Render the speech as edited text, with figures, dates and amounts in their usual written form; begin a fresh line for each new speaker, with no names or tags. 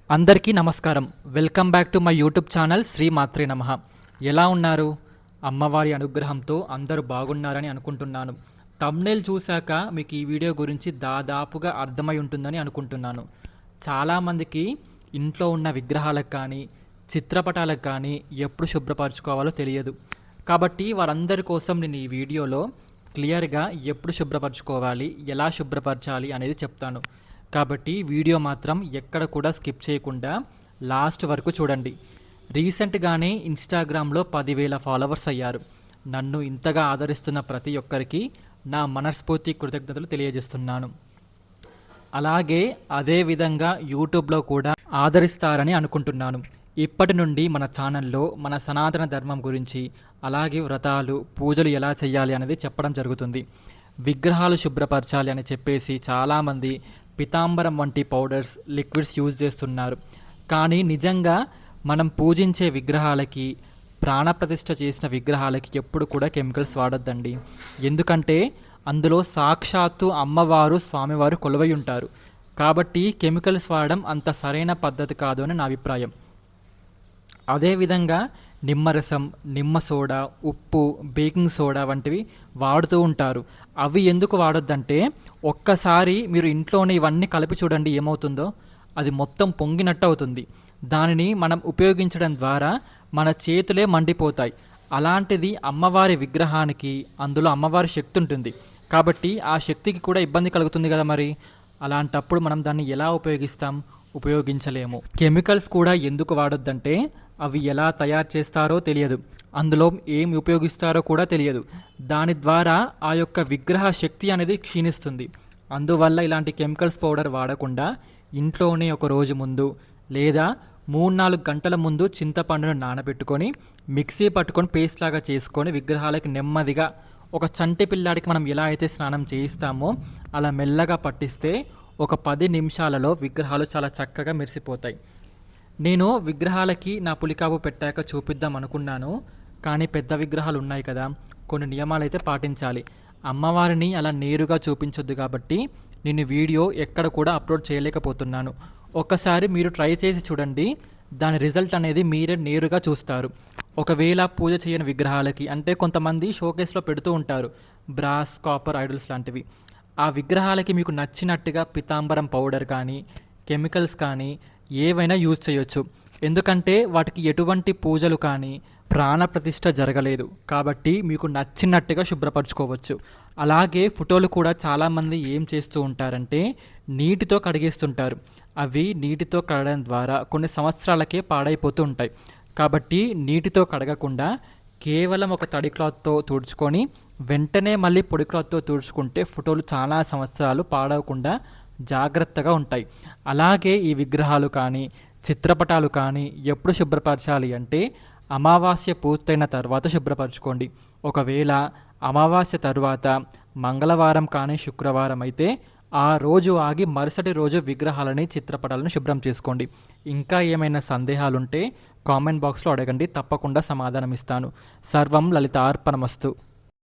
అందరికీ నమస్కారం. Welcome back to my YouTube channel Shri Matre Namah. ఎలా ఉన్నారు? అమ్మవారి అనుగ్రహంతో అందరూ బాగున్నారని అనుకుంటున్నాను. థంబ్‌నెయిల్ చూశాక మీకు ఈ వీడియో గురించి దాదాపుగా అర్థమై ఉంటుందని అనుకుంటున్నాను. చాలామందికి ఇంట్లో ఉన్న విగ్రహాలకు కానీ, చిత్రపటాలకు కానీ ఎప్పుడు శుభ్రపరచుకోవాలో తెలియదు. కాబట్టి వారందరి కోసం నేను ఈ వీడియోలో క్లియర్‌గా ఎప్పుడు శుభ్రపరచుకోవాలి, ఎలా శుభ్రపరచాలి అనేది చెప్తాను. కాబట్టి వీడియో మాత్రం ఎక్కడ కూడా స్కిప్ చేయకుండా లాస్ట్ వరకు చూడండి. రీసెంట్గానే ఇన్స్టాగ్రామ్లో 10,000 ఫాలోవర్స్ అయ్యారు. నన్ను ఇంతగా ఆదరిస్తున్న ప్రతి ఒక్కరికి నా మనస్ఫూర్తి కృతజ్ఞతలు తెలియజేస్తున్నాను. అలాగే అదే విధంగా యూట్యూబ్లో కూడా ఆదరిస్తారని అనుకుంటున్నాను. ఇప్పటి నుండి మన ఛానల్లో మన సనాతన ధర్మం గురించి, అలాగే వ్రతాలు, పూజలు ఎలా చేయాలి అనేది చెప్పడం జరుగుతుంది. విగ్రహాలు శుభ్రపరచాలి అని చెప్పేసి చాలామంది పితాంబరం వంటి పౌడర్స్, లిక్విడ్స్ యూజ్ చేస్తున్నారు. కానీ నిజంగా మనం పూజించే విగ్రహాలకి, ప్రాణప్రతిష్ఠ చేసిన విగ్రహాలకి ఎప్పుడు కూడా కెమికల్స్ వాడొద్దండి. ఎందుకంటే అందులో సాక్షాత్తు అమ్మవారు, స్వామివారు కొలువై ఉంటారు. కాబట్టి కెమికల్స్ వాడడం అంత సరైన పద్ధతి కాదు అని నా అభిప్రాయం. అదేవిధంగా నిమ్మరసం, నిమ్మ సోడా, ఉప్పు, బేకింగ్ సోడా వంటివి వాడుతూ ఉంటారు. అవి ఎందుకు వాడొద్దంటే ఒక్కసారి మీరు ఇంట్లోనే ఇవన్నీ కలిపి చూడండి ఏమవుతుందో. అది మొత్తం పొంగినట్టు అవుతుంది. దానిని మనం ఉపయోగించడం ద్వారా మన చేతులే మండిపోతాయి. అలాంటిది అమ్మవారి విగ్రహానికి అందులో అమ్మవారి శక్తి ఉంటుంది. కాబట్టి ఆ శక్తికి కూడా ఇబ్బంది కలుగుతుంది కదా మరి. అలాంటప్పుడు మనం దాన్ని ఎలా ఉపయోగించలేము. కెమికల్స్ కూడా ఎందుకు వాడొద్దంటే అవి ఎలా తయారు చేస్తారో తెలియదు. అందులో ఏమి ఉపయోగిస్తారో కూడా తెలియదు. దాని ద్వారా ఆ యొక్క విగ్రహ శక్తి అనేది క్షీణిస్తుంది. అందువల్ల ఇలాంటి కెమికల్స్ పౌడర్ వాడకుండా ఇంట్లోనే ఒక రోజు ముందు లేదా 3-4 గంటల ముందు చింతపండును నానబెట్టుకొని మిక్సీ పట్టుకొని పేస్ట్ లాగా చేసుకొని విగ్రహాలకి నెమ్మదిగా ఒక చంటి పిల్లాడికి మనం ఎలా అయితే స్నానం చేయిస్తామో అలా మెల్లగా పట్టిస్తే ఒక 10 నిమిషాలలో విగ్రహాలు చాలా చక్కగా మెరిసిపోతాయి. నేను విగ్రహాలకి నా పులికాపు పెట్టాక చూపిద్దాం అనుకున్నాను. కానీ పెద్ద విగ్రహాలు ఉన్నాయి కదా, కొన్ని నియమాలు అయితే పాటించాలి. అమ్మవారిని అలా నేరుగా చూపించొద్దు కాబట్టి నేను వీడియో ఎక్కడ కూడా అప్లోడ్ చేయలేకపోతున్నాను. ఒక్కసారి మీరు ట్రై చేసి చూడండి. దాని రిజల్ట్ అనేది మీరే నేరుగా చూస్తారు. ఒకవేళ పూజ చేయని విగ్రహాలకి అంటే కొంతమంది షోకేస్లో పెడుతూ ఉంటారు బ్రాస్, కాపర్ ఐడల్స్ లాంటివి. ఆ విగ్రహాలకి మీకు నచ్చినట్టుగా పితాంబరం పౌడర్ కానీ, కెమికల్స్ కానీ ఏవైనా యూజ్ చేయొచ్చు. ఎందుకంటే వాటికి ఎటువంటి పూజలు కానీ, ప్రాణప్రతిష్ఠ జరగలేదు. కాబట్టి మీకు నచ్చినట్టుగా శుభ్రపరచుకోవచ్చు. అలాగే ఫోటోలు కూడా చాలామంది ఏం చేస్తూ ఉంటారంటే నీటితో కడిగేస్తుంటారు. అవి నీటితో కడగడం ద్వారా కొన్ని సంవత్సరాలకే పాడైపోతూ ఉంటాయి. కాబట్టి నీటితో కడగకుండా కేవలం ఒక తడి క్లాత్తో తుడుచుకొని వెంటనే మళ్ళీ పొడి క్లాత్తో తుడుచుకుంటే ఫోటోలు చాలా సంవత్సరాలు పాడవకుండా జాగ్రత్తగా ఉంటాయి. అలాగే ఈ విగ్రహాలు కానీ, చిత్రపటాలు కానీ ఎప్పుడు శుభ్రపరచాలి అంటే అమావాస్య పూర్తయిన తర్వాత శుభ్రపరచుకోండి. ఒకవేళ అమావాస్య తర్వాత మంగళవారం కానీ, శుక్రవారం అయితే ఆ రోజు ఆగి మరుసటి రోజు విగ్రహాలని, చిత్రపటాలను శుభ్రం చేసుకోండి. ఇంకా ఏమైనా సందేహాలుంటే కామెంట్ బాక్స్లో అడగండి. తప్పకుండా సమాధానం ఇస్తాను. సర్వం లలితార్పణమస్తు.